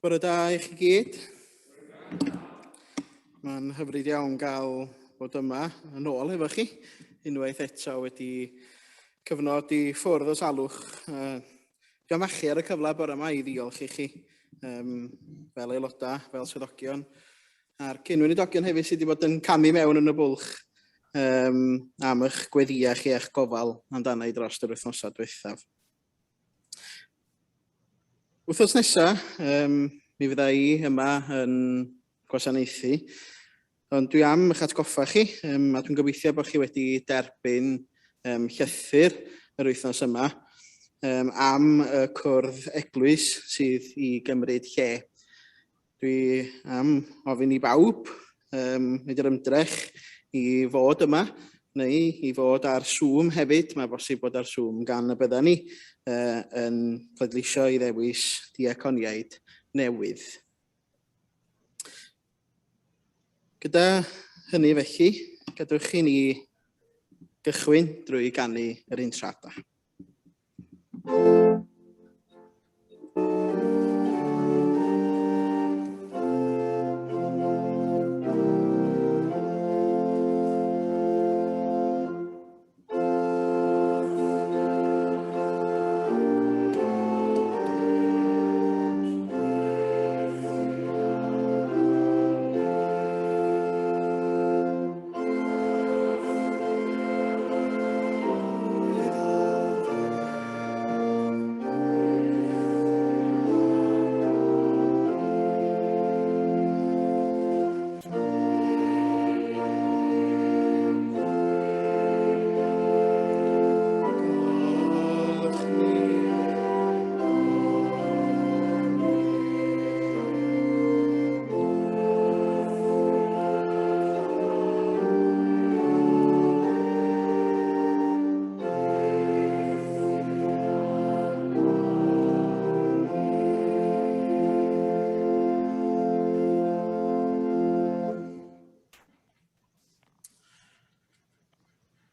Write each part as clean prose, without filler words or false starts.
Bore da i chi gyd. Mae'n hyfryd iawn gael bod yma yn ôl efo chi. Unwaith eto wedi cyfnod i ffwrdd o salwch. Diolch machu ar y cyfle bore yma i ddiolch i chi fel aelodau, fel swyddogion. A'r cynwynidogion hefyd sydd wedi bod yn camu mewn yn y bwlch am eich gweddiau chi eich gofal amdana i dros yr wythnosau diwethaf. Wythnos nesaf, mi fydda i yma yn gwasanaethu, ond dwi am eich atgoffa chi, a dwi'n gobeithio bod chi wedi derbyn llythyr yr wythnos yma am y cwrdd eglwys sydd i gymryd lle. Dwi am ofyn i bawb wneud yr ymdrech i fod yma, neu i fod ar Zoom hefyd. Mae bosib bod ar Zoom gan y bydda ni yn pleidleisio i ddewis diaconiaid newydd. Gyda hynny felly, gadwch chi ni gychwyn drwy ganu yr intrada.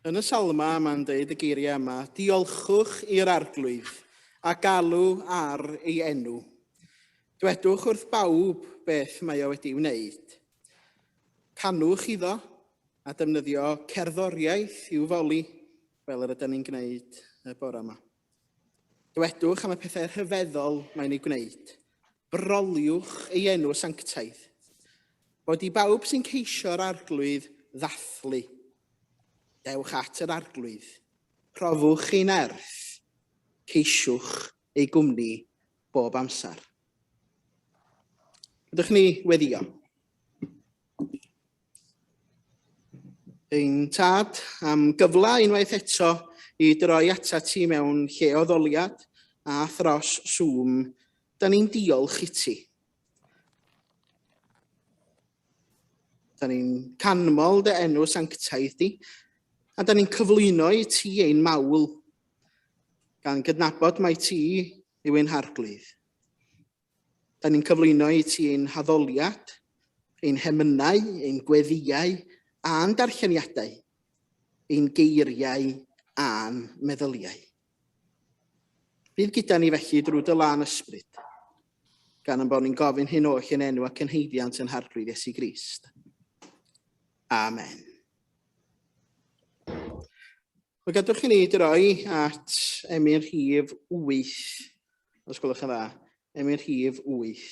Yn y salma, mae'n deud y geiriau yma, diolchwch i'r arglwydd a galw ar ei enw. Dwedwch wrth bawb beth mae o wedi wneud. Canwch iddo a defnyddio cerddoriaeth i'w foli, fel yr ydym ni'n gwneud y bore yma. Dwedwch am y pethau rhyfeddol mae'n ei gwneud. Broliwch ei enw sanctaidd. Bod i bawb sy'n ceisio'r arglwydd ddathlu. Dewch at yr arglwydd, profwch ei nerth, ceisiwch ei gwmni bob amser. Ydych ni weddio? Ein tad am gyfla unwaith eto i droi atat ti mewn lle o ddoliad a thros Zoom, da ni'n diolch i ti. Da ni'n canmol dy enw sanctaidd di, a da ni'n cyflwyno i ti ein mawl, gan gydnabod mai ti yw ein harglwydd. Da ni'n cyflwyno i ti ein haddoliad, ein hemynau, ein gweddiau a'n darlleniadau, ein geiriau a'n meddyliau. Bydd gyda ni felly drwy dy lan ysbryd, gan yn bod ni'n gofyn hyn oll yn enw ac yn heiddiant yn harglwydd Iesu Grist. Amen. Fe gadwch chi ni droi at emyr rhif 8, os gwelwch yn dda, emyr rhif 8.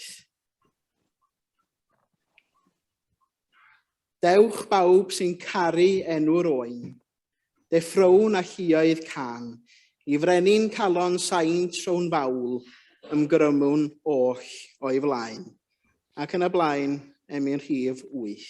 Dewch bawb sy'n caru enw'r oen, deffrown a lluoedd can, i frenin calon saint rhown bawl, ymgrymwn oll o'i flaen. Ac yn y blaen, emyr rhif 8.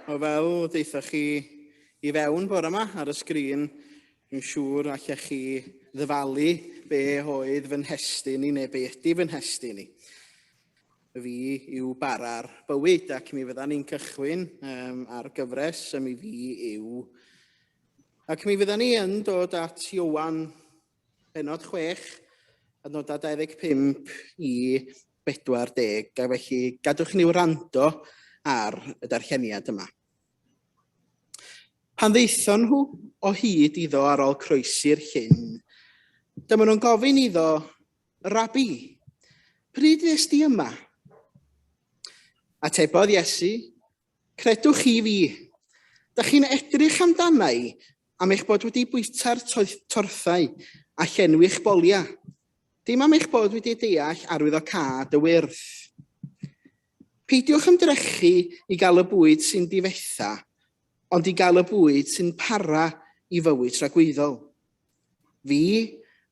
O fel deithoch chi i fewn bore yma ar y sgrin, dwi'n siŵr allech chi ddyfalu be oedd fy nhestun i neu be ydy fy nhestun i. Fi yw bara'r bywyd ac mi fyddan ni'n cychwyn ar gyfres y mi fi yw. Ac mi fyddan ni yn dod at Iowan benod 6, adnodau 25 i 40, a felly gadwch ni wrando ar y darlleniad yma. Pan ddeithon nhw o hyd iddo ar ôl croesi'r llyn, dyma nhw'n gofyn iddo, Rabi, pryd est ti yma? Atebodd Iesu, credwch chi fi, dach chi'n edrych amdanau am eich bod wedi bwyta'r torthau a llenwi'ch bolia, dim am eich bod wedi deall arwyddocâd y wyrth. Peidiwch ymdrechu i gael y bwyd sy'n difetha, ond i gael y bwyd sy'n para i fywyd rhagwyddol. Fi,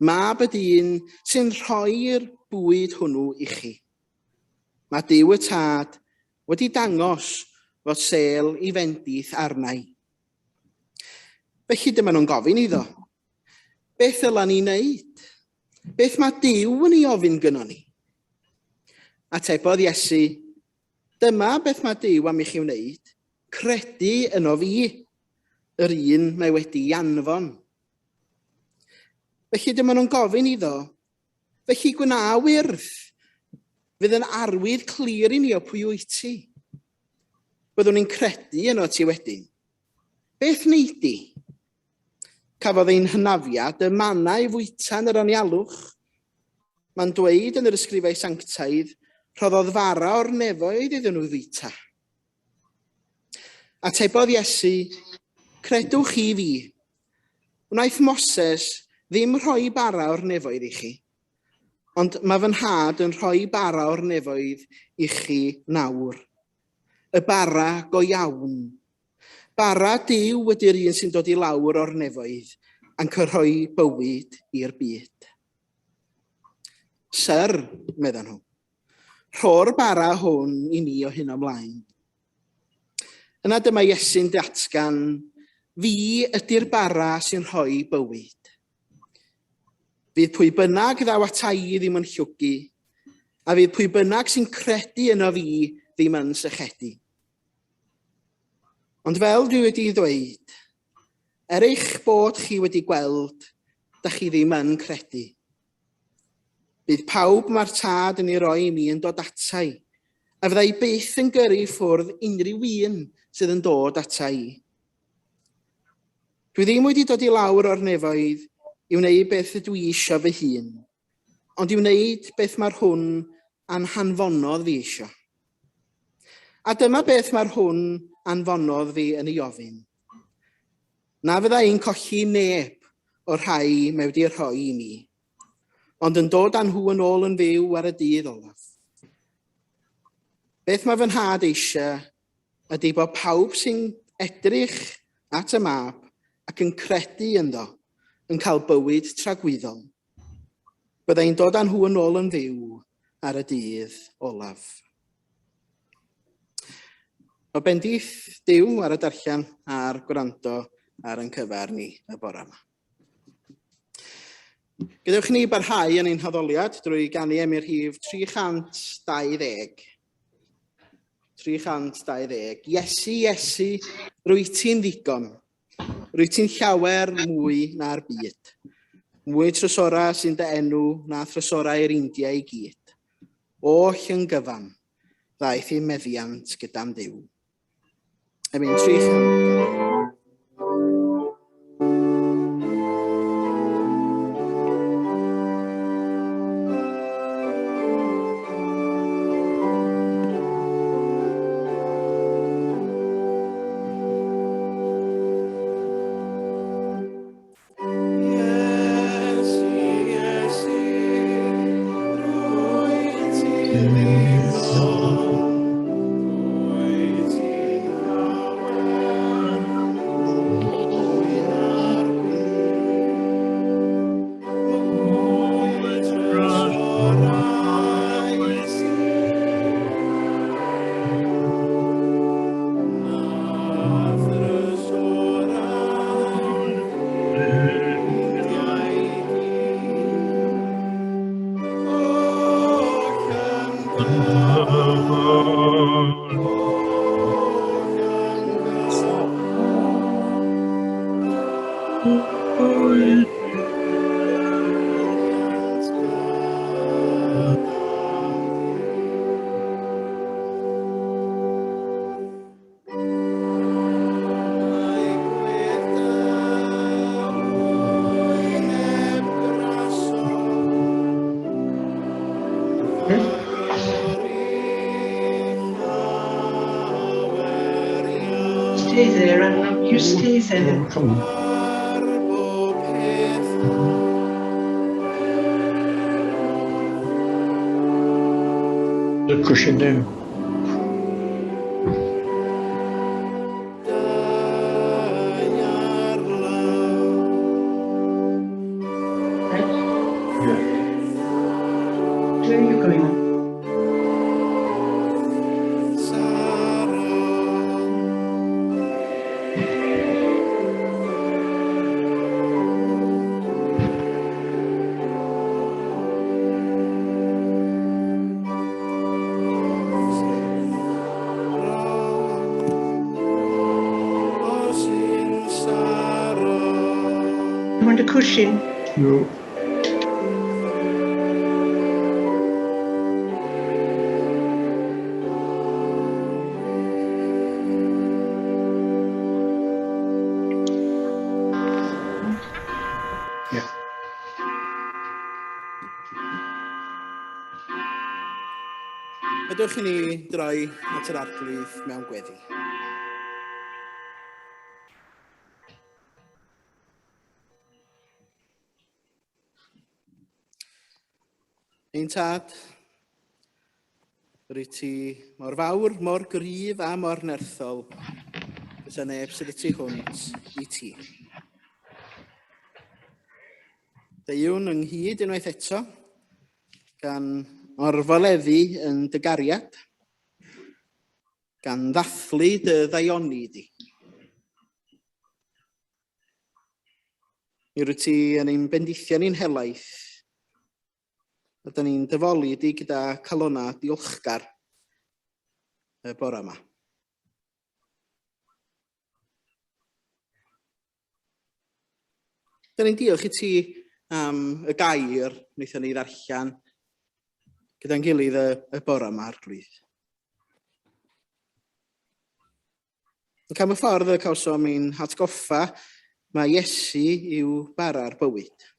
mab y dyn sy'n rhoi'r bwyd hwnnw i chi. Mae Duw y Tad wedi dangos fod sel i fendith arnau. Felly dyma nhw'n gofyn iddo, beth ddylan ni wneud? Beth mae Duw yn ei ofyn gynnon ni? Atebodd Iesu, dyma beth mae Duw am i chi wneud, credu yno fi, yr un mae wedi anfon. Felly dyma nhw'n gofyn iddo, felly gwna wyrth, fydd yn arwydd clir i ni o pwy wyt ti. Byddwn ni'n credu yno ti wedyn. Beth wneud di? Cafodd ein hynafiad y mannau fwyta yn yr anialwch. Mae'n dweud yn yr ysgrifau sanctaidd, rhoddodd fara o'r nefoedd iddyn nhw fwyta. Atebodd Iesu, credwch chi fi, wnaeth Moses ddim rhoi bara o'r nefoedd i chi, ond mae fy nhad yn rhoi bara o'r nefoedd i chi nawr. Y bara go iawn. Bara Duw ydy'r un sy'n dod i lawr o'r nefoedd a'n cyrhoi bywyd i'r byd. Syr, meddan nhw, rho'r bara hwn i ni o hyn ymlaen. Yna dyma Iesu'n datgan, fi ydy'r bara sy'n rhoi bywyd. Fydd pwy bynnag ddaw ata i ddim yn llwgu, a fydd pwy bynnag sy'n credu yno fi ddim yn sychedu. Ond fel dwi wedi ddweud, eich bod chi wedi gweld, dach chi ddim yn credu. Bydd pawb mae'r Tad yn ei roi i mi yn dod atai, a fyddai byth yn gyrru ffwrdd unrhyw un sydd yn dod ata i. Dwi ddim wedi dod i lawr o'r nefoedd i wneud beth ydw i eisiau fy hun, ond i wneud beth mae'r hwn anhanfonodd fi eisiau. A dyma beth mae'r hwn anfonodd fi yn ei ofyn. Na fydda i'n colli neb o'r rhai mae wedi'i rhoi i mi, ond yn dod â nhw yn ôl yn fyw ar y dydd olaf. Beth mae fy nhad eisiau ydy bod pawb sy'n edrych at y mab ac yn credu ynddo yn cael bywyd tragwyddol. Byddai'n dod â nhw yn ôl yn fyw ar y dydd olaf. O bendith Duw ar y darllen a'r gwrando ar ein cyfer ni y bore yma. Gadewch ni barhau yn ein haddoliad drwy ganu am i'r rhif 320. 320. Iesu, Iesu, rwy ti'n ddigon. Rwy ti'n llawer mwy na'r byd. Mwy trysora sy'n dy enw na thrysora i'r Indiau I gyd. Oll yn gyfan, ddaeth I meddiant gyda'n Dduw. Amen. 300. Stay there, Anna. You stay there. The cushion down. Where are you going? You want a cushion? No. Yeah. Ydwch chi ni droi at yr arglwydd mewn gweddi. Ein tad, rwy ti mor fawr, mor gryf a mor nerthol, fysa neb sydd y tu hwnt I ti. Deiwn ynghyd unwaith eto, gan orfoleddu yn dy gariad, gan ddathlu dy ddaioni di. Mi rwy ti yn ein bendithion ni'n helaeth, a da ni'n dyfolu di gyda calona diolchgar y bore yma. Da ni'n diolch I ti am y gair wnaethon ni ddarllen gyda'n gilydd y bore yma arglwydd. Yn cam y ffordd y cawsom i'n hatgoffa mae Iesu yw bara'r bywyd.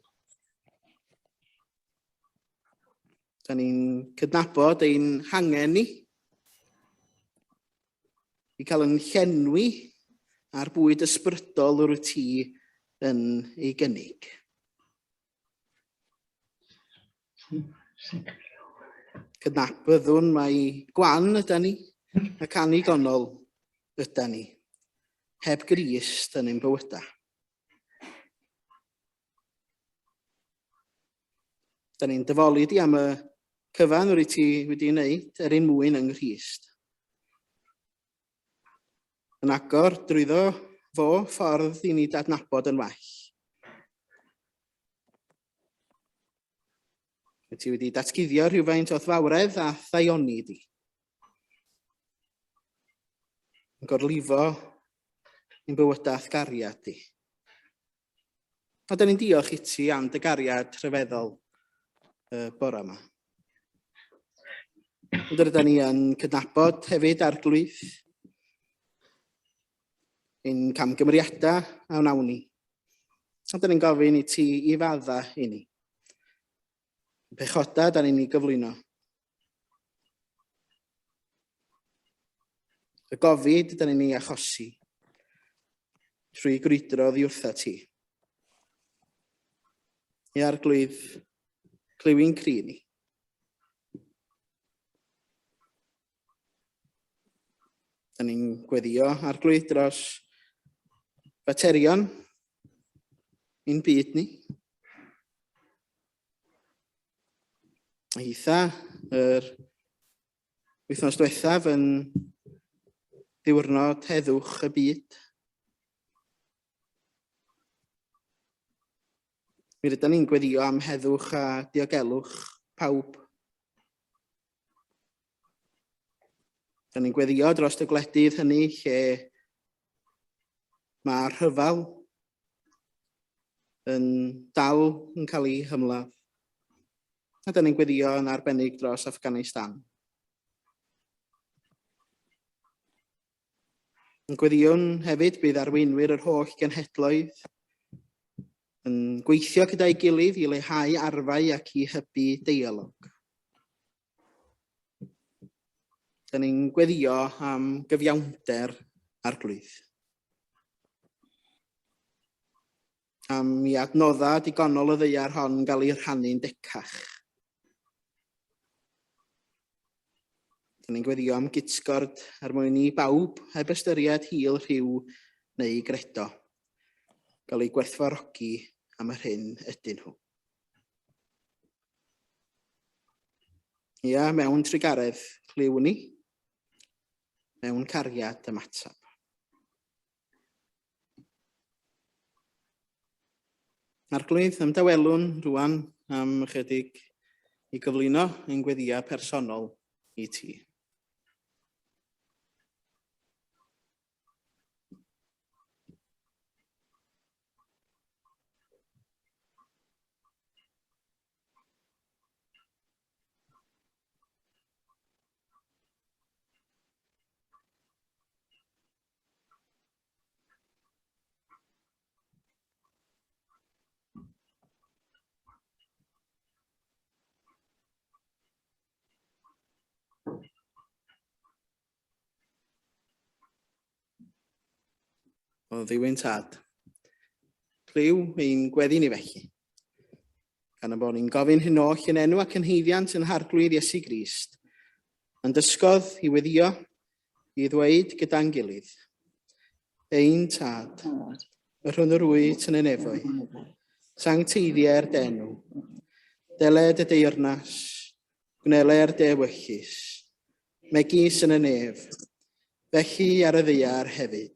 Da ni'n cydnabod ein hangen ni I cael yn llenwi ar bwyd ysbrydol o'r ti yn ei gynnig. Cydnabyddwn mae gwan yda ni ac annigonol yda ni, heb Grist yn ein bywyda. Da ni'n dyfolu di am y cyfan o'r ti wedi wneud un mwyn yng Nghrist. Yn agor drwyddo fo ffordd I ni dadnabod yn well. Ti wedi datguddio rhywfaint o ddwawredd a thaioni di. Yn gorlifo i'n bywydaeth gariad di. A da ni'n diolch i ti am dy gariad rhyfeddol bore yma. Ond rydyn ni yn cydnabod hefyd arglwydd ein camgymeriadau a wnawn ni. A da ni'n gofyn i ti i fadda i ni. Pechoda da ni'n ei gyflwyno. Y gofid da ni'n ei achosi trwy grwydro ddiwrtha ti. I arglwydd clywin cri ni. Da ni'n gweddio arglwydd dros faterion i'n byd ni. Eitha yr wythnos diwethaf yn ddiwrnod heddwch y byd. Mi rydyn ni'n gweddio am heddwch a diogelwch pawb. Da ni'n gweddio dros y gwledydd hynny lle mae'r rhyfel yn dal yn cael ei hymladd. A da ni'n gweddio yn arbennig dros Affganistan. Yn gweddiwn hefyd bydd arweinwyr yr holl genhedloedd yn gweithio gyda'i gilydd i leihau arfau ac i hybu deialog. Da ni'n gweddio am gyfiawnder arglwydd. Am i adnodda digonol y ddaear hon gael ei rhannu'n decach. Da ni'n gweddio am gitsgord er mwyn i bawb heb ystyried hil, rhyw neu gredo. Gael ei gwerthfawrogi am yr hyn ydyn nhw. Ia, mewn trigaredd clyw ni, mewn cariad ymatab. Arglwydd, ymdawelwn rwan am ychydig i gyflwyno ein gweddia personol i ti. O ddiwyn tad. Clyw ein gweddi ni felly. Gan y bod ni'n gofyn hyn oll yn enw ac yn heiddiant yn harglwydd Iesu Grist, yn dysgodd i weddio i ddweud gyda'n gilydd. Ein tad, y rhwng yr wyt yn y nefoedd, sancteiddiau'r denw, deled y deyrnas, gwnelau'r dewyllus, megis yn y nef, felly ar y ddaear hefyd.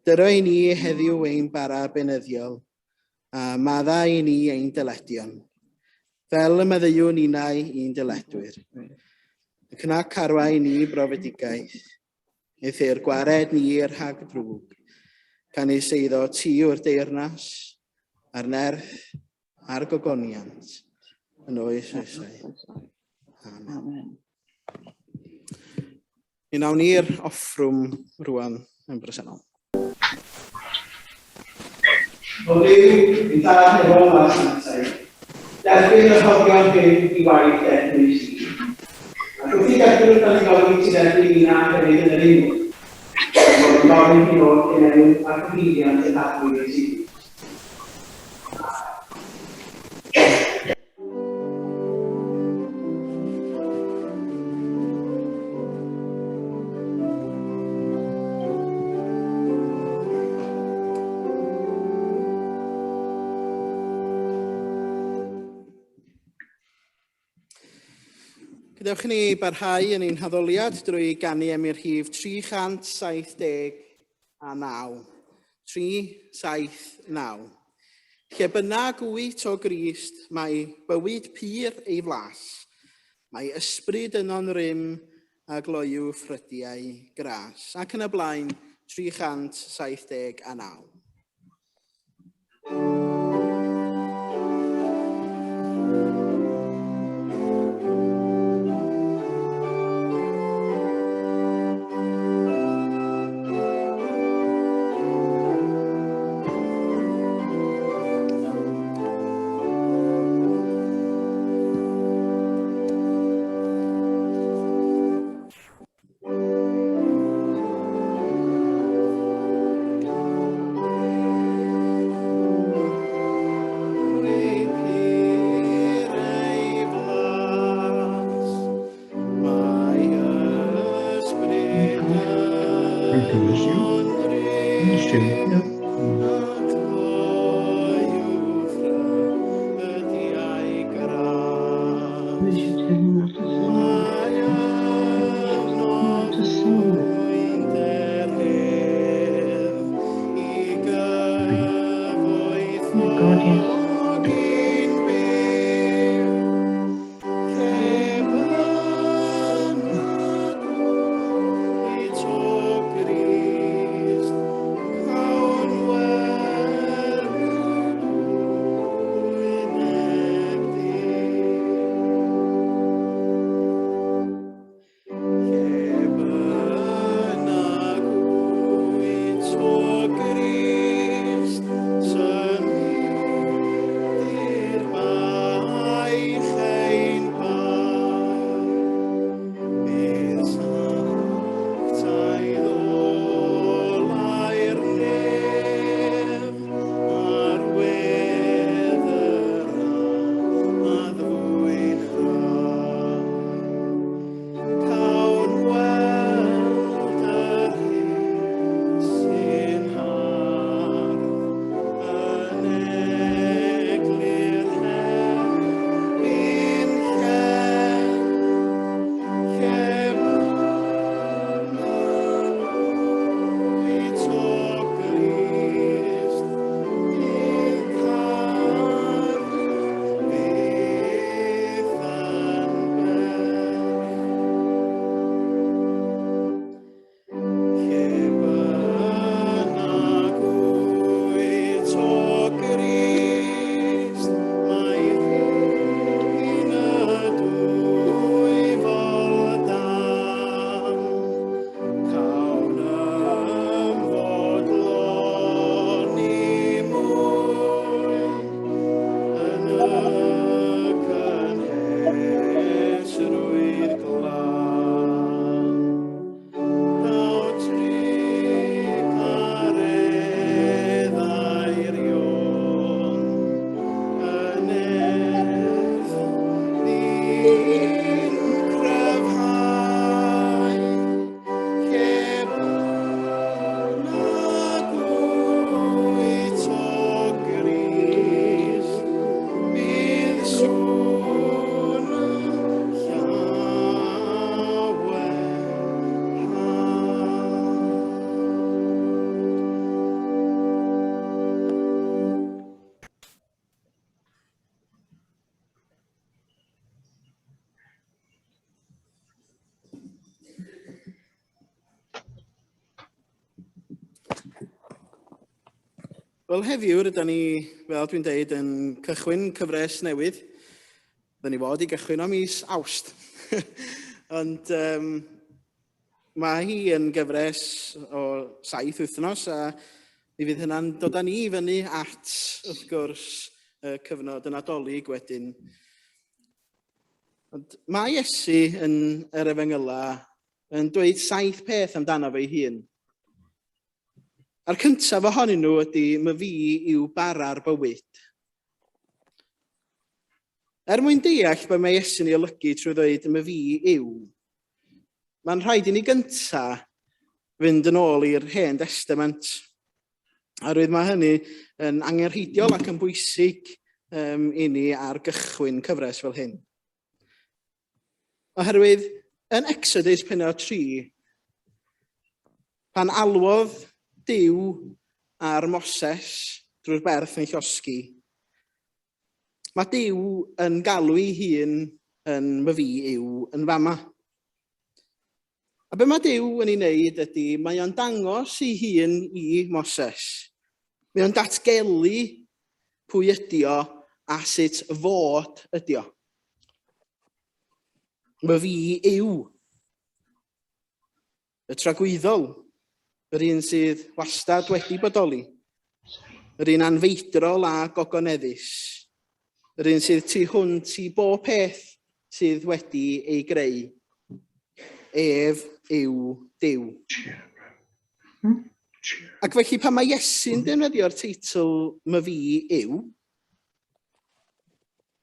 Dyro i ni heddiw ein bara benyddiol, a madda i ni ein dyledion, fel y meddywn unau i'n dyledwyr. Ac yna carwa i ni brofedigaeth, eith e'r gwared ni rhag drwg, gan ei seiddo ti o'r deyrnas, a'r nerth, a'r gogoniant, yn oes oesau. Amen. Mi nawn ni'r offrwm rwan yn bresennol. O Dduw, i dad efo wasanaethau, derbyn y rhoddion hyn i waith Eglwys i. Ac wrth i derbyn y gofyn sydd derbyn i na hefyd yn yr unwyd. Bod yn gofyn hyn o'r yn enw ac yn hyddiant yn dadlwydd i sydd. Gadewch i ni barhau yn ein haddoliad drwy ganu am i'r rhif 379. 379. Lle bynnag wyt o Grist, mae bywyd pur ei flas. Mae ysbryd yno'n rym a gloiw ffrydiau gras. Ac yn y blaen, 379. Wel heddiw, rydyn ni, fel dwi'n deud, yn cychwyn cyfres newydd. Rydyn ni fod i gychwyn o mis Awst. Ond mae hi yn gyfres o 7 wythnos a mi fydd hynna'n dod â ni i fyny at, wrth gwrs, y cyfnod y Nadolig wedyn. Ond mae Iesu yn yr Efengyla yn dweud 7 peth amdano fe'i hun. A'r cyntaf ohonyn nhw ydy, my fi yw bara'r bywyd. Mwyn deall be mae Iesu'n ei olygu trwy ddweud my fi yw, mae'n rhaid i ni gyntaf fynd yn ôl i'r Hen Testament. Oherwydd mae hynny yn angenrheidiol ac yn bwysig i ni ar gychwyn cyfres fel hyn. Oherwydd yn Exodus 3, pan alwodd Duw ar Moses drwy'r berth yn llosgi, Mae Duw yn galw ei hun yn myfi yw yn fama. A be mae Duw yn ei wneud ydy, mae o'n dangos ei hun i Moses. Mae o'n datgelu pwy ydi o a sut fod ydi o. Myfi yw y tragwyddol, yr un sydd wastad wedi bodoli, yr un anfeidrol a gogoneddus, yr un sydd tu hwnt i bob peth sydd wedi ei greu. Ef yw Duw. Ac felly pan mae Iesu'n defnyddio'r teitl myfi yw,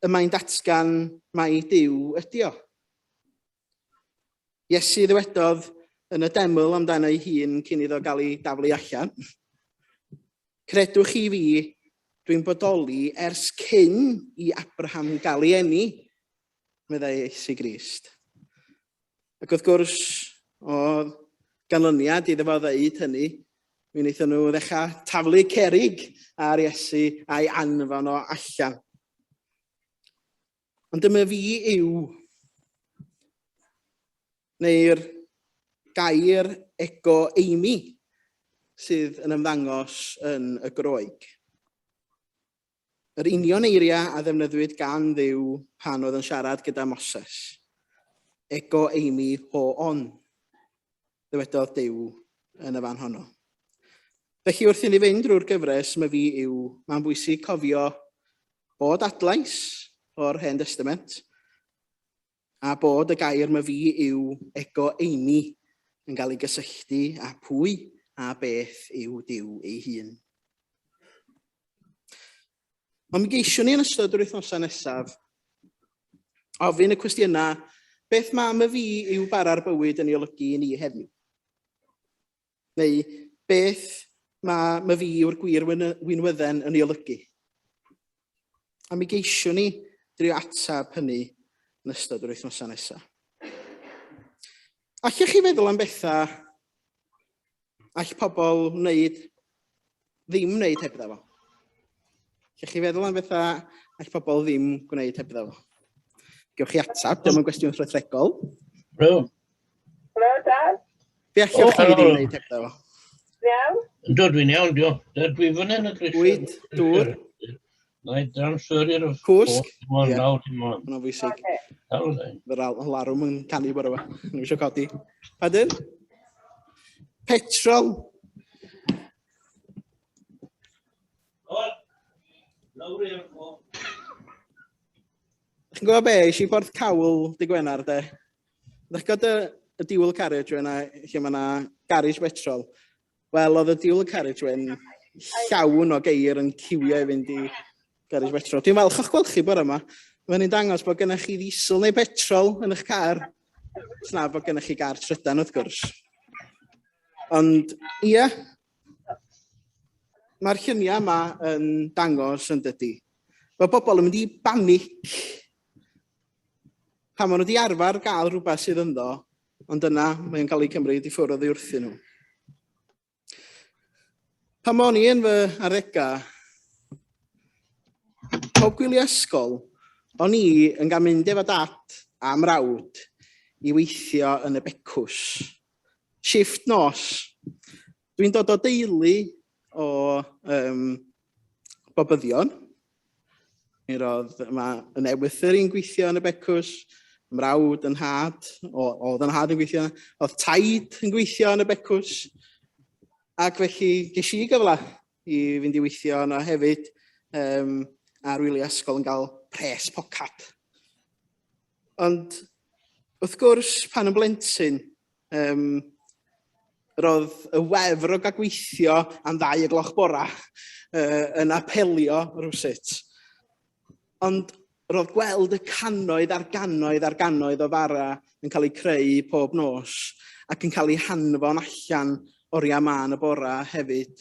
y mae'n datgan mai Duw ydi o. Iesu ddywedodd yn y deml amdano ei hun cyn iddo gael ei daflu allan. Credwch i fi, dwi'n bodoli ers cyn i Abraham gael ei eni, meddai Iesu Grist. Ac wrth gwrs, o ganlyniad iddo fo ddeud hynny, mi wnaethon nhw ddechrau taflu cerig ar Iesu a'i anfon o allan. Ond dyma fi yw, neu'r gair ego eimi sydd yn ymddangos yn y Groeg. Yr union eiriau a ddefnyddiwyd gan Dduw pan oedd yn siarad gyda Moses. Ego eimi ho on, ddywedodd Duw yn y fan honno. Felly wrth i ni fynd drwy'r gyfres myfi yw, mae'n bwysig cofio bod adlais o'r Hen Testament a bod y gair myfi yw ego eimi yn cael ei gysylltu a pwy a beth yw Duw ei hun. Ond mi geisiwn ni yn ystod yr wythnosau nesaf ofyn y cwestiynau beth mae myfi yw bara'r bywyd yn ei olygu i ni heddiw. Neu beth mae myfi yw'r gwir winwydden yn ei olygu. A mi geisiwn ni drio atab hynny yn ystod yr wythnosau nesaf. Allech chi feddwl am bethau all pobl ddim wneud hebddo fo? Allech chi feddwl am bethau all pobl ddim gwneud hebddo fo? Gewch chi atab, dyma'n gwestiwn rhethregol. Helo. Helo, Dad. Be allech chi ddim wneud hebddo fo? Iawn? Ynddo, dwi'n iawn, dio. Dwi fyny yn y grisiau. Bwyd, dŵr. Na i transferio'r Cwsg? Ie. Mae'n bwysig. Fy'r larwm yn canu bore fa. Nhw eisiau codi. Padyn? Petrol. Chi'n gwybod be? Eisiau Porth Cawl dy Gwenar, de? Ydych gwybod y dual carriage yna, lle mae yna garage petrol? Wel, oedd y dual carriage yn llawn o geir yn ciwio i fynd i garage petrol. Dwi'n falch o'ch gweld chi bore yma. Mae'n un dangos bod gennych chi ddiesel neu petrol yn eich car. Sna bod gennych chi gar trydan wrth gwrs. Ond, ia, mae'r lluniau yma yn dangos yn dydy. Mae bobl yn mynd i banic pan maen nhw wedi arfer gael rhywbeth sydd ynddo, ond yna mae'n cael ei cymryd i ffwrdd i wrthyn nhw. Pan o'n i yn fy arddegau, pob gwylio ysgol, o'n i yn cael mynd efo dat a mrawd i weithio yn y becws. Shift nos. Dwi'n dod o deulu o bobyddion. Mi roedd yn ewythyr i'n gweithio yn y becws, mrawd yn had, oedd yn had yn gweithio, oedd taid yn gweithio yn y becws. Ac felly ges i gyfle i fynd i weithio yno hefyd ar wyliau ysgol yn cael pres pocat. Ond wrth gwrs pan yn blentyn, roedd y wefr o gael gweithio am 2:00 bora yn apelio rwsut. Ond roedd gweld y cannoedd a'r gannoedd o fara yn cael ei creu pob nos ac yn cael ei hanfon allan oriau man y bora hefyd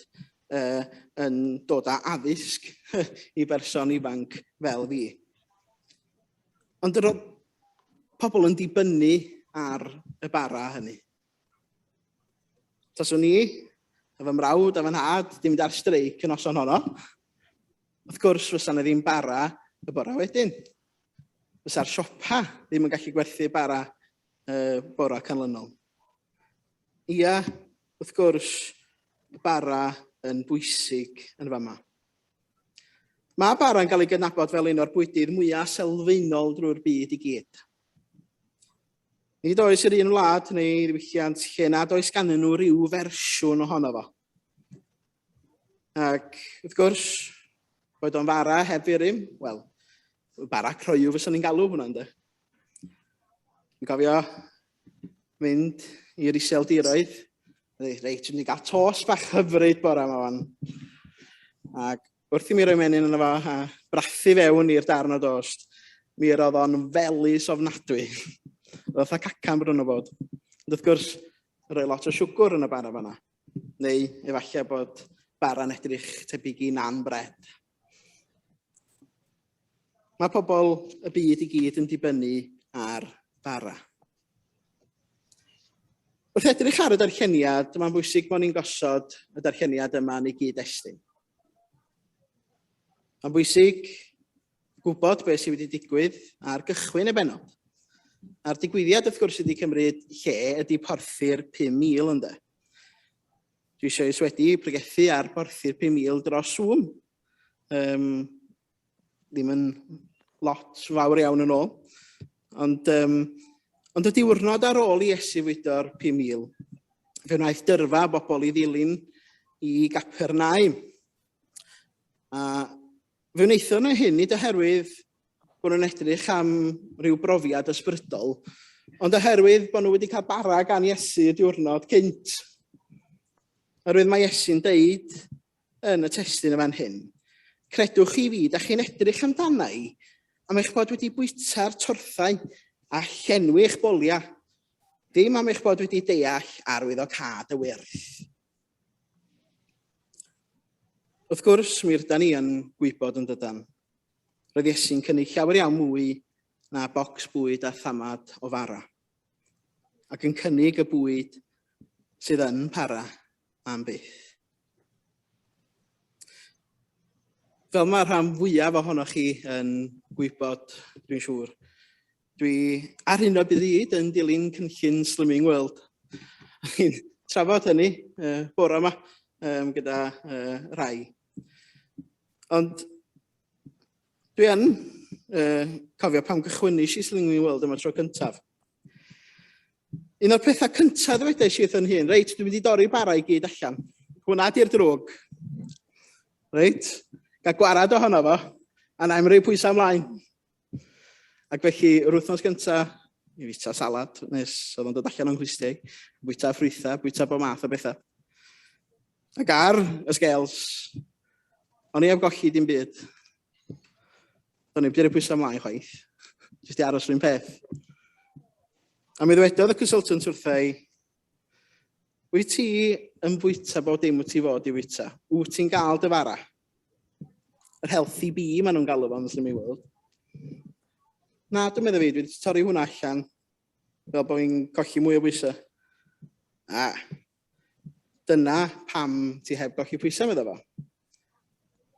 yn dod â addysg i berson ifanc fel fi. Ond roedd pobl yn dibynnu ar y bara hynny. Taswn ni, efo mrawd a fy nhad, di mynd ar streic yn noson honno. Wrth gwrs, fysa na ddim bara y bora wedyn. Fysa'r siopa ddim yn gallu gwerthu bara bora canlynol. Ia, wrth gwrs, bara yn bwysig yn fama. Mae bara yn cael ei gydnabod fel un o'r bwydydd mwyaf sylfaenol drwy'r byd i gyd. Nid oes yr un wlad neu ddiwylliant lle nad oes gannyn nhw ryw fersiwn ohono fo. Ac wrth gwrs, bod o'n fara heb urym, wel, bara croew fysa ni'n galw hwnna, ynddo. Dwi'n cofio mynd i'r iseldiroedd, reit, dwi'n cael tos bach hyfryd bora yma fan. Ac wrth i mi roi menyn yna fo a brathu fewn i'r darn o dost, mi roedd o'n felys ofnadwy. Roedd o'n cacan brwn o bod. Ond wrth gwrs, rhoi lot o siwgr yn y bara fanna. Neu efallai bod bara'n edrych tebyg i nan bred. Mae pobl y byd i gyd yn dibynnu ar bara. Wrth edrych ar y darlleniad, mae'n bwysig bod ni'n gosod y darlleniad yma yn ei gyd-destun. Mae'n bwysig gwybod beth sydd wedi digwydd ar gychwyn y benod. A'r digwyddiad, wrth gwrs, wedi cymryd lle ydy porthu'r 5,000 ynddo. Dwi eisiau wedi pregethu ar porthu'r 5,000 dros Zoom. Ddim yn lot fawr iawn yn ôl. Ond y diwrnod ar ôl i Iesu fwydo'r 5,000, fe wnaeth dyrfa bobl i ddilyn i Capernau. A fe wnaethon nhw hyn nid oherwydd bod nhw'n edrych am ryw brofiad ysbrydol, ond oherwydd bod nhw wedi cael bara gan Iesu y diwrnod cynt. Oherwydd mae Iesu'n deud yn y testun y fan hyn, credwch chi fi, da chi'n edrych amdanau, am eich bod wedi bwyta'r torthau a llenwi eich bolia, ddim am eich bod wedi deall arwyddocad y wyrth. Wrth gwrs, mi rydyn ni yn gwybod yn dydan. Roedd Iesu'n cynnig llawer iawn mwy na bocs bwyd a thamad o fara, ac yn cynnig y bwyd sydd yn para am byth. Fel mae'r rhan fwyaf ohonoch chi yn gwybod, dwi'n siŵr, dwi ar hyn o bryd yn dilyn cynllun Slimming World. Dwi'n trafod hynny bore yma gyda rai. Ond dwi yn cofio pam gychwynnus i Slimming World yma tro cyntaf. Un o'r pethau cyntaf ddwedais i wrthyn hyn, reit, dwi'n mynd i dorri bara i gyd allan. Hwna di'r drwg. Reit, gael gwarad ohono fo, a na i'm rhoi pwysau ymlaen. Ac felly, yr wythnos gyntaf, i fwyta salad, nes oedd o'n dod allan o'n chwistiau, bwyta ffrwytha, bwyta bo math o bethau. Ac ar y scales, o'n i heb golli dim byd. O'n i wedi rhoi pwysau ymlaen chwaith, jyst i aros rhywun peth. A mi ddwedodd y consultant wrthai, wyt ti yn bwyta bod dim wyt ti fod i bwyta? Wyt ti'n gael dy fara? Yr healthy bee maen nhw'n galw fo'n Slimming World. Na, dwi'n meddwl fi, dwi wedi torri hwnna allan, fel bod fi'n colli mwy o bwysau. A, dyna pam ti heb colli pwysau, meddwl fo.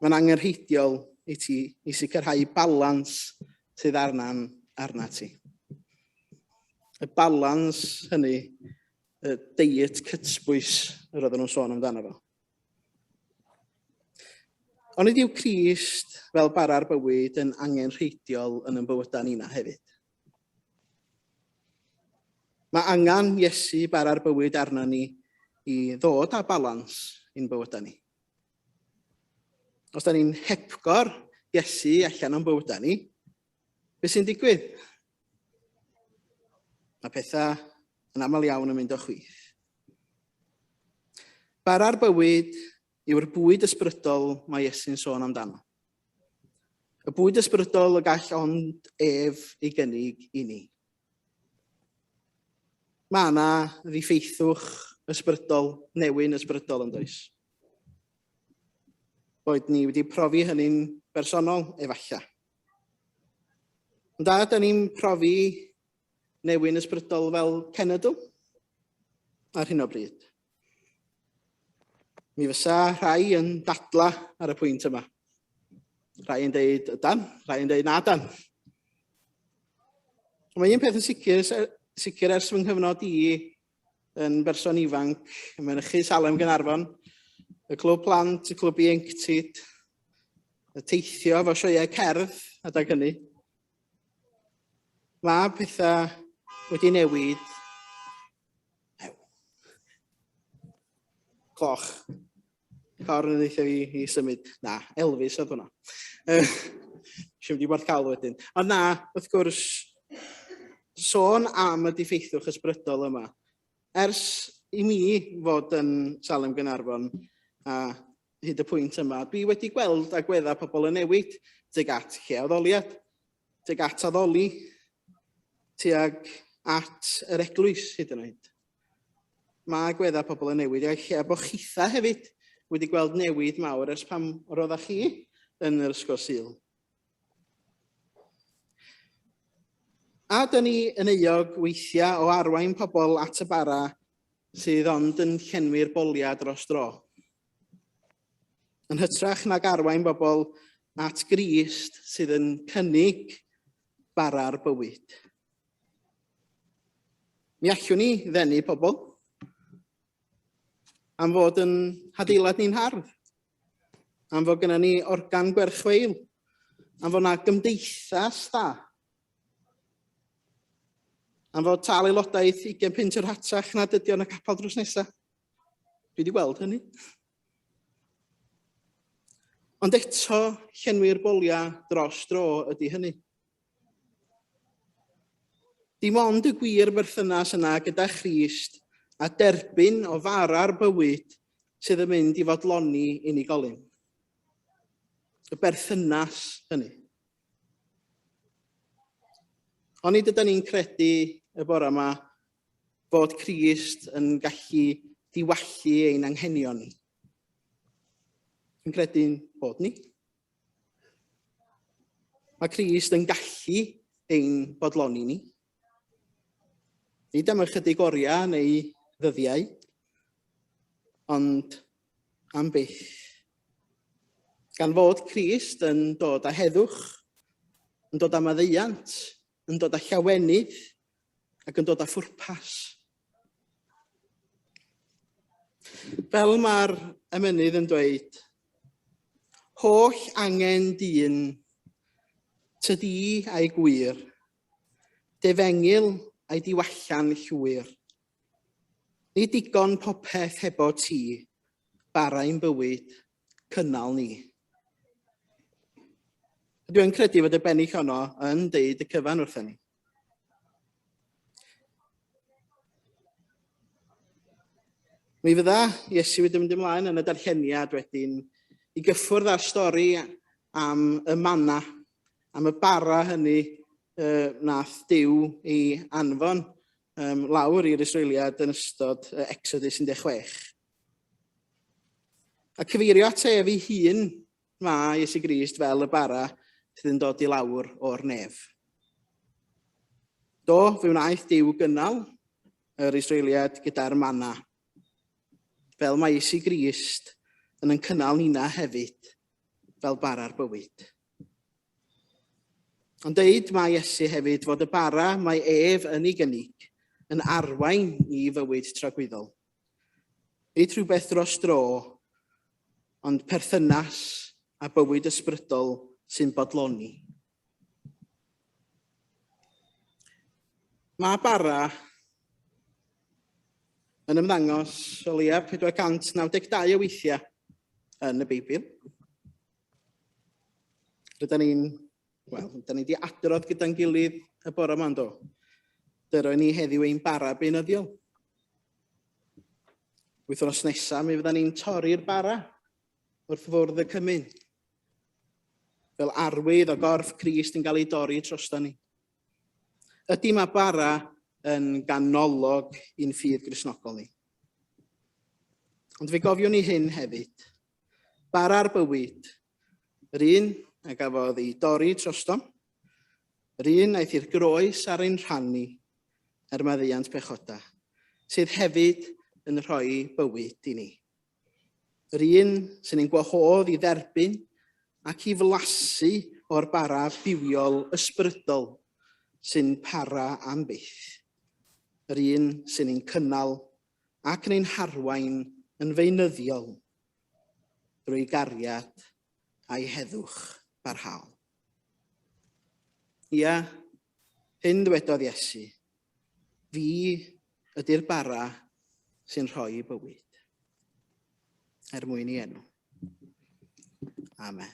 Mae'n angenrheidiol i ti i sicrhau balans sydd arna ti. Y balans hynny, y diet cytbwys yr oedden nhw'n sôn amdano fo. Ond ydyw Crist fel bara'r bywyd yn angenrheidiol yn ein bywydau ni'na hefyd. Mae angen Iesu bara'r bywyd arna ni i ddod â balans i'n bywydau ni. Os da ni'n hepgor Iesu allan o'n bywydau ni, beth sy'n digwydd? Mae pethau yn aml iawn yn mynd o chwith. Bara'r bywyd yw'r bwyd ysbrydol mae Iesu'n sôn amdano. Y bwyd ysbrydol y gall ond ef ei gynnig i ni. Mae yna ddiffeithwch ysbrydol, newyn ysbrydol yn does. Boed ni wedi profi hynny'n bersonol, efallai. Ond da ni'n profi newyn ysbrydol fel cenedl ar hyn o bryd. Mi fysa rhai yn dadla ar y pwynt yma. Rhai yn deud ydan, rhai yn deud na dan. Mae un peth yn sicr ers fy nghyfnod i yn berson ifanc, yn mynychu Salem Gaernarfon, y clwb plant, y clwb ieuenctid, y teithio efo sioeau cerdd adag hynny. Mae pethau wedi newid. Cloch. Corn yn eithaf i symud. Na, Elvis oedd hwnna. Siwm di bod cael wedyn. Ond na, wrth gwrs, sôn am y diffeithwch ysbrydol yma. Ers i mi fod yn Salem Gaernarfon a hyd y pwynt yma, dwi wedi gweld agweddau pobl yn newid tuag at lleoddoliad, tuag at addoli, tuag at yr eglwys hyd yn oed. Mae agweddau pobl yn newid, a lle bod chitha hefyd wedi gweld newid mawr ers pam roeddech chi yn yr ysgol Sul. A dyn ni yn euog weithiau o arwain pobl at y bara sydd ond yn llenwi'r bolia dros dro. Yn hytrach nag arwain bobl at Grist sydd yn cynnig bara'r bywyd. Mi allwn ni ddenu pobl am fod yn adeilad ni'n hardd, am fod gennym ni organ gwerchweil, am fod yna gymdeithas da, am fod tal aelodaeth 20 punt yr hatach nad ydi o'n y capel drws nesaf. Dwi wedi gweld hynny. Ond eto, llenwi'r bolia dros dro ydy hynny. Dim ond y gwir berthynas yna gyda Christ a derbyn o fara'r bywyd sydd yn mynd i fodloni unigolyn. Y berthynas hynny. Ond nid ydyn ni'n credu y bore yma bod Christ yn gallu diwallu ein anghenion ni. Yn credu'n bod ni. Mae Christ yn gallu ein bodloni ni. Nid am ychydig oriau neu ddyddiau, ond am byth. Gan fod Christ yn dod â heddwch, yn dod â maddeuant, yn dod â llawenydd ac yn dod â phwrpas. Fel mae'r emynydd yn dweud, holl angen dyn, tydi a'i gwir, defengil a'i diwallan llwyr. Ni digon popeth hebo ti, barau'n bywyd, cynnal ni. Dwi'n credu fod y bennill honno yn deud y cyfan wrthyn ni. Mi fydda Iesu wedi mynd ymlaen yn y darlleniad wedyn i gyffwrdd â'r stori am y manna, am y bara hynny nath Duw i anfon lawr i'r Israeliad yn ystod Exodus 16. A cyfeirio at ef ei hun mae Iesu Grist fel y bara sydd yn dod i lawr o'r nef. Do, fe wnaeth Duw gynnal yr Israeliad gyda'r manna, fel mae Iesu Grist yn cynnal nina hefyd fel bara'r bywyd. Ond deud mae Iesu hefyd fod y bara mae ef yn ei gynnig yn arwain i fywyd tragwyddol. Nid rhywbeth dros dro, ond perthynas a bywyd ysbrydol sy'n bodloni. Mae bara yn ymddangos o leiaf 492 o weithiau yn y Beibl. Rydyn ni wedi adrodd gyda'n gilydd y bore yma, do. Dyro ni heddiw ein bara beunyddiol. Wythnos nesaf, mi fydda ni'n torri'r bara wrth fwrdd y cymyn. Fel arwydd o gorff Crist yn cael ei dorri trosta ni. Ydy mae bara yn ganolog i'n ffydd Gristnogol ni. Ond fe gofiwn ni hyn hefyd. Bara'r bywyd, yr un a gafodd ei dorri trostom, yr un aeth i'r groes ar ein rhannu er maddeuant pechoda, sydd hefyd yn rhoi bywyd i ni. Yr un sy'n ein gwahodd i dderbyn ac i flasu o'r bara biwiol ysbrydol sy'n para am byth. Yr un sy'n ein cynnal ac yn ein harwain yn feunyddiol drwy gariad a'i heddwch barhaol. Ia, hyn ddywedodd Iesu, fi ydy'r bara sy'n rhoi bywyd. Mwyn i enw. Amen.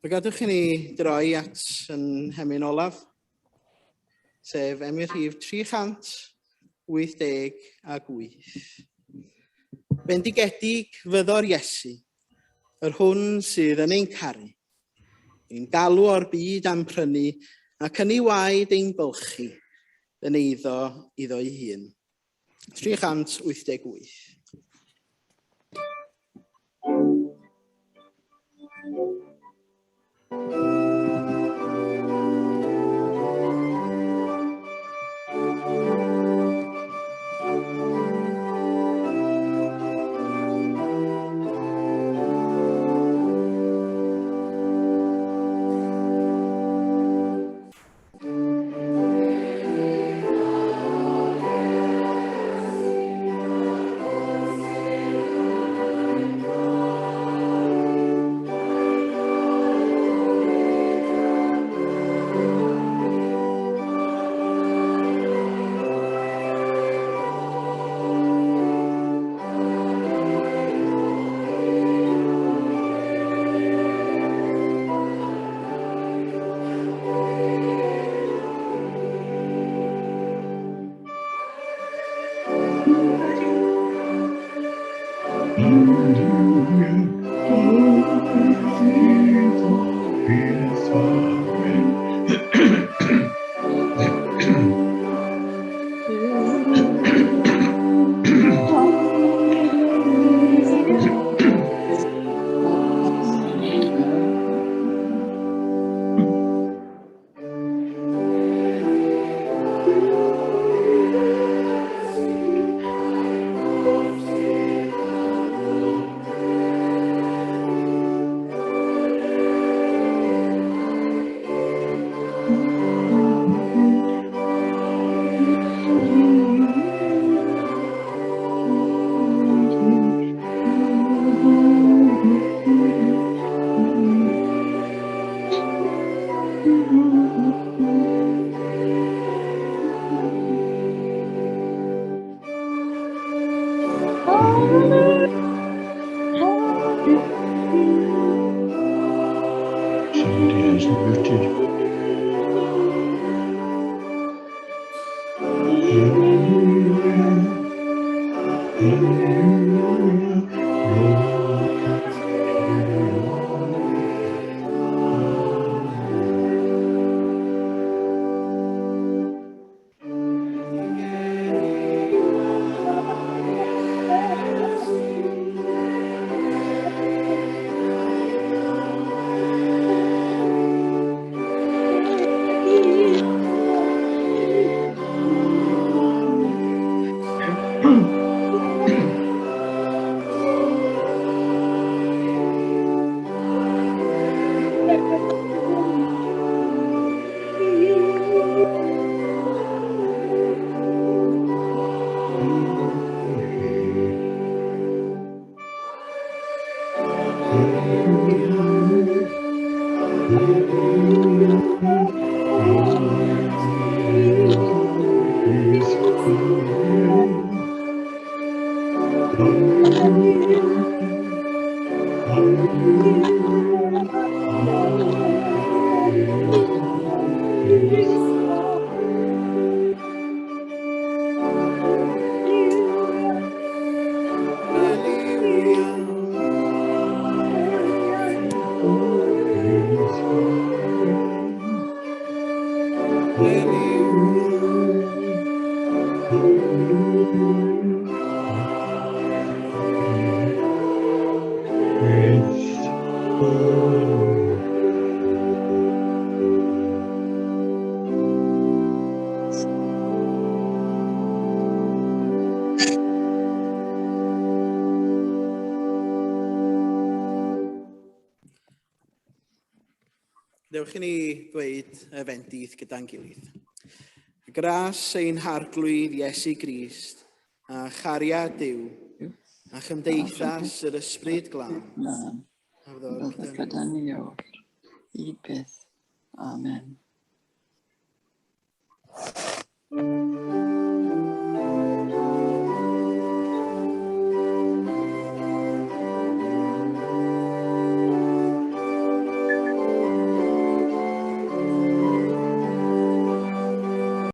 Fe gadwch i ni droi at yn hemyn olaf, sef emyr rhif 388. Bendigedig fyddo'r Iesu, yr hwn sydd yn ein caru, ein galw o'r byd am prynu ac yn ei waed ein bylchu yn eiddo iddo'i hun. 388. Dewch i ni ddweud y fendith gyda'n gilydd. Gras ein harglwydd Iesu Grist, a chariad Duw, a chymdeithas yr ysbryd glân. A Bydd gyda ni o'r i byth. Amen.